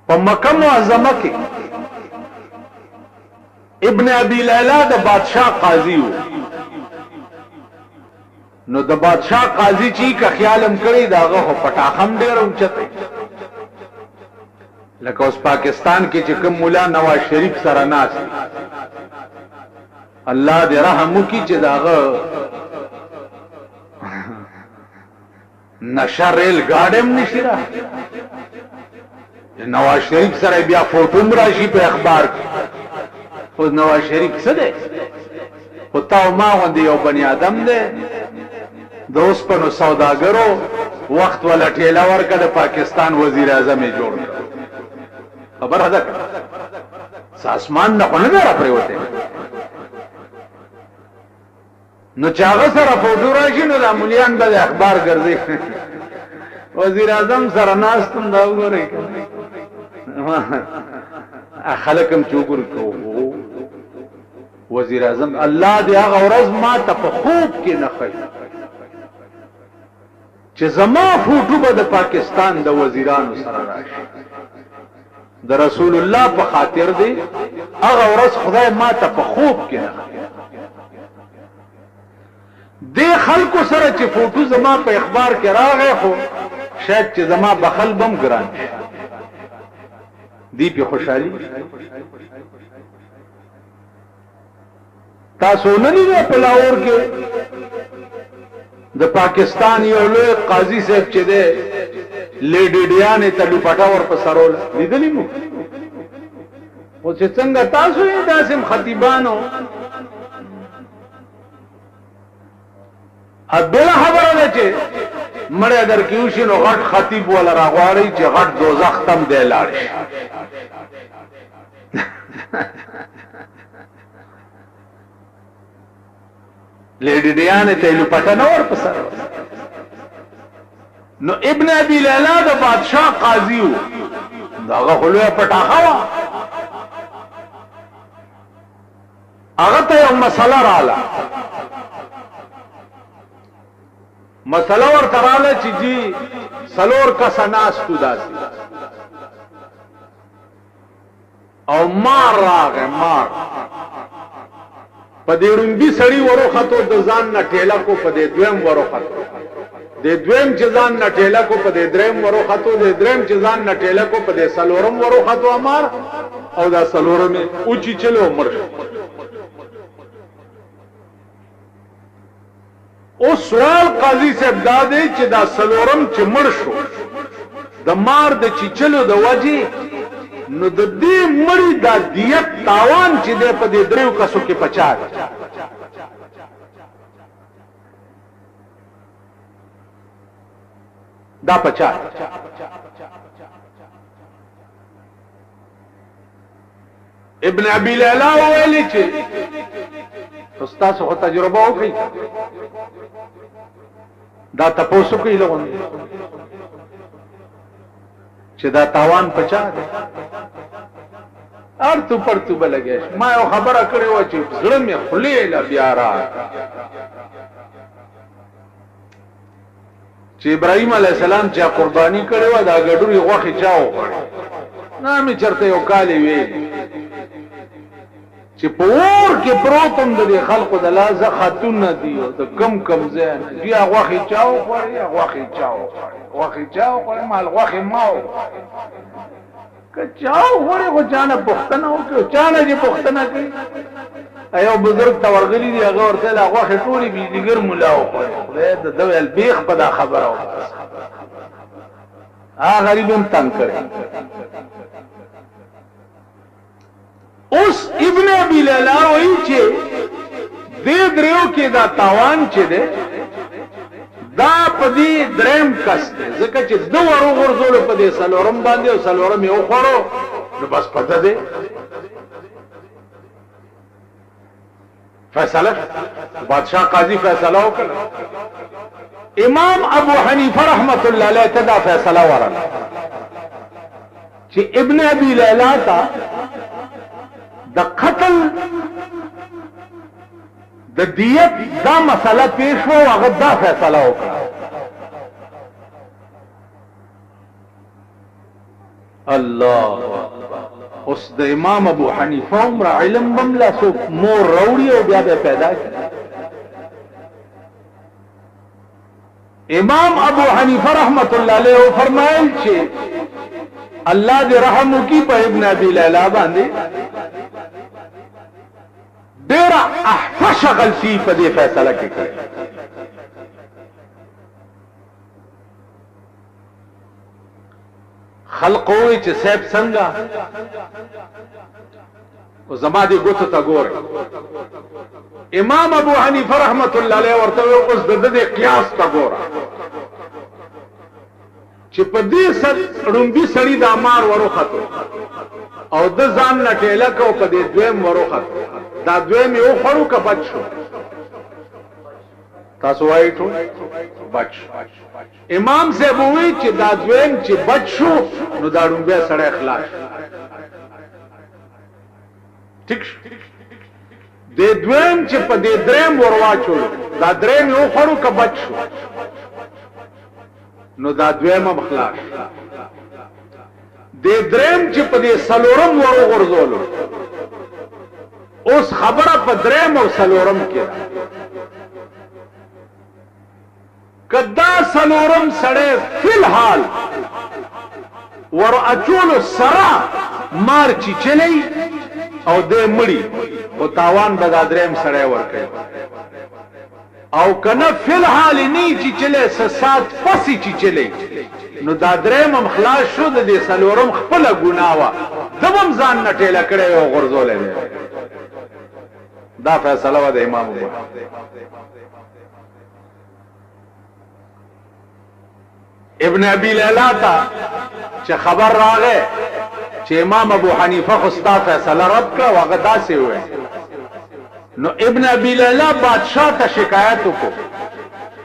په مکه معظمه کې ابن ابي ليلى د بادشاہ قاضي وو. نو د بادشاہ قاضي چې که خیالم کړی داغه خو پټاخم ډېر اوچته لکه اوس پاکستان کې چې کوم مولا نواز شریف سره ناس الله دې رحم وکړي چې داغه نشریل ګاډم نشي را نواز شریف سره بیا فوټوم راشي په اخبار کې. خو نواز شریف څه دی؟ خو تا ما غوندې یو بني آدم دی د اوسپنو سوداګرو وخت ولا ټیله ورکړه د پاکستان وزیر اعظم یې جوړ کړ. خبره ده اسمان نه خو نه دی راپرېوتی. نو چې هغه سره فوټو راشي نو دا مولیان به د اخبار ګرځي وزیر اعظم سره ناست هم دا وګورئ خلک هم چې وګوري وزیر اعظم الله دې هغه ورځ ما ته په خوب کې نه ښایي چې زما فوټو به د پاکستان د وزیرانو سره راشي. د رسول الله په خاطر دی هغه ورځ خدای ما ته په خوب کې نه ښایي. دې خلکو سره چې فوټو زما په اخبار کې راغی خو شاید چې زما بخل بم ګران شي دی په خوشحالي. تاسو نه لیدل په لاهور کې د پاکستان یو لوی قاضي صاحب چې دی لیډي ډیانې ته لوپټا ور په سرول لیدلی مو؟ او چې څنګه تاسو یې داسې خطیبانو بلا خبره ده چې مړی در کې وشي نو غټ خطیب ولا راغواړي چې غټ دوزخ تم دی لاړ شي. لیډي ډیانې ته لوپټه نه ور په سر. نو ابن ابي ليلى د بادشاہ قاضي وو داغه خلوه پټاخه وا. هغه ته یو مسله رااله مسله ورته رااله چې جی سلور کسه ناستو داسې او مار راغی مار په دې رومبي سړی وروختو د ځان نه ټیله کو په دې دویم وروختو د دویم چې ځان نه ټیله کو په دې دریم وروختو د دریم چې ځان نه ټیله کو په دې سلورم وروختو امر او دا سلورم او چې چلو عمر. او سوال قاضي صاحب دا دی چې دا سلورم چې مړ شو د مار د چیچلو د وجې نو د دې مړی دا دیت تاوان چې دی په دې دریو کسو کې پچا دا پچا ابن ابي ليلى ویلي چې استاد خو تجربه وکړي دا تاسو کوي لغون چې دا تاوان پچا دی ارتو پرتو بلګیش. ما یو خبره کړې و چې زړه مې خلې لا بیا را چې ابراهيم عليه السلام چې قرباني کړې و دا ګډوري غوخه چاو نه مې چرته یو کالي وی چې پور کې پروتم د خلکو د لازه خاتون دی او د کم کم ځای بیا غوخه چاو خوري غوخه چاو غوخه چاو خوري مال غوخه ماو کچاو خوري خو چانه پختنه او چانه چې پختنه کوي ایو بزرگ تورغلی دی هغه ورته لا غوخه ټولي بيدګر مولا او خدای د دوی البیخ په دا خبره او غریبم تنگ کړي. اوس ابن ابي ليلى وایي چې دې دریو کې دا تاوان چې ده دا په دې دریم کس ده ځکه چې دو ورو غرزول په دې سلورم باندې او سلورم یو خورو نو بس پته ده فیصله بادشاہ قاضي فیصله وکړه. امام ابو حنیفه رحمت الله علیه ته دا فیصله ورکړه چې ابن ابي ليلى تا د قتل د دیت دا مسله پیش و هغه دا فیصله وکړه الله اوس د امام ابو حنیفه عمر علم بملا سو مور روړي او بیا به پیدا کی امام ابو حنیفه رحمت الله علیه فرمایل چې الله دې رحم وکي په ابن ابي ليلى باندې ډېر احفش غلطي په دې فیصله کې کړې خلق وی چې صاحب څنګه او زما دې ګوتو ته ګوره امام ابو حنیفه رحمت الله علیه ورته اوس د دې قیاس ته ګوره چې په دې رومبي سړی د امار وروخته او د ځان نټېله کو په دې دویم وروخته دا دویم یو خړو کا بچو تاسو وایي ټول بچ امام صاحب وی چې دا دویم چې بچو نو دا رومبه سړی اخلاص ټیک د دویم چې په دې دریم ورواچو دا دریم یو خړو کا بچو نو دا دویم اخلاص د دریم چې په دې سلورم ورو غرزولو اوس خبره په دریم او سلورم کې کدا سلورم سړی فی الحال ور اچول سرا مار چی چلی او دې مړی او تاوان به دا دریم سړی ور کوي او کنه فی الحال نه چی چلی سات پسی چی چلی نو دا دریم خلاص شو د دې سلورم خپل ګناوه دبم ځان نټیلا کړي او غرزولې دا فیصله و د امام ابو ابن ابي ليلى تا چې خبر راغې چې امام ابو حنیفه خو ستا فیصله رد کړه واغه داسې وې نو ابن ابي ليلى بادشاہ ته شکایت وکړ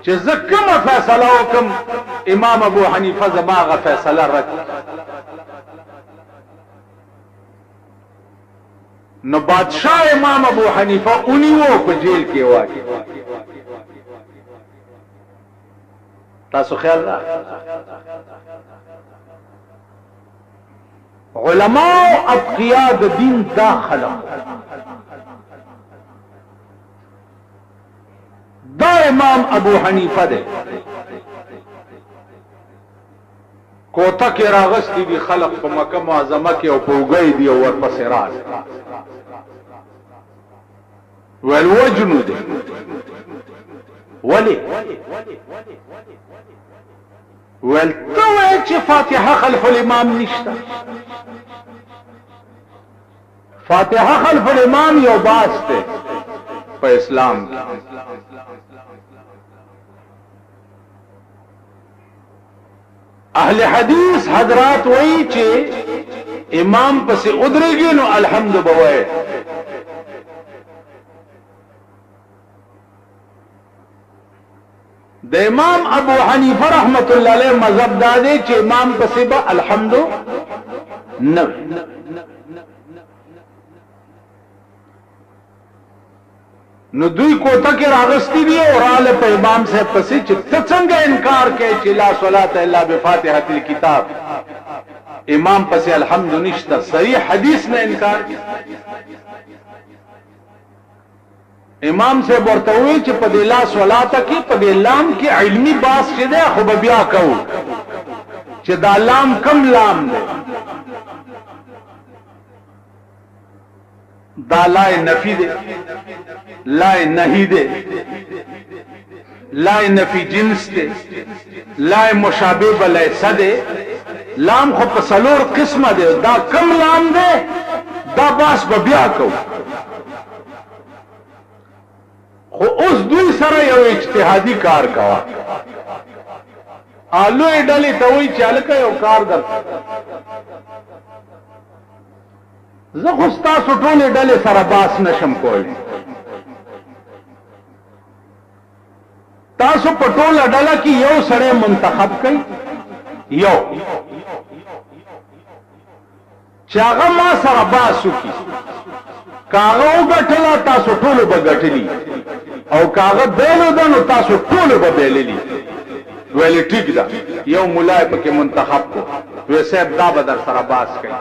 چې زه کومه فیصله وکم امام ابو حنیفه زماغه فیصله رد نو بادشاہ امام ابو حنیفه اونیو په جیل کې واچي تاسو خیال را علماء اتقیاء د دین داخله دا امام ابو حنیفه ده کوته کې راغستی دي خلق په مکه معظمه کې او پوګي دي او ورپسې راځي والوجن ده ولی ولتوی چې فاتحه خلف الامام نشتا فاتحه خلف الامام یو باس ده په اسلام کې اهل حدیث حضرات وایي چې امام پسې ادرېږي نو الحمد بوي د امام ابو حنیفه رحمت الله علیه مذهب دا دی چې امام پسې به الحمد نه نو دوی کوته کې راغستی دي او رااله په امام صاحب پسې چې ته څنګه انکار کوي چې لا صلات الا بفاتحه الكتاب امام پسې الحمد نشته صحیح حدیث نه انکار کوي امام سے ورته وی چې په دې لا صلات کې په دې لام کې علمی باس شه ده خو بیا کو چې دا لام کم لام ده دا لا نفی ده لا نهی ده لا نفی جنس ده لا مشابه بلیس ده لام خو په څلور قسمه ده دا کم لام ده دا باس بیا کو خو اوس دوی سره یو اجتهادي کار کوا آلو ډلې ته وی چالکه یو کار در زه خو تاسو ټولې ډلې سره باس نشم کولی تاسو په ټوله ډله کې یو سړی منتخب کړئ یو چې هغه ما سره باس وکړي کاغه وګټله تاسو ټولو به ګټلي او کاغه بیلو ده نو تاسو ټولو به بیللي ویلې ټیک ده یو ملای پکې منتخب کو وی صاحب دا بدر سره باس کوي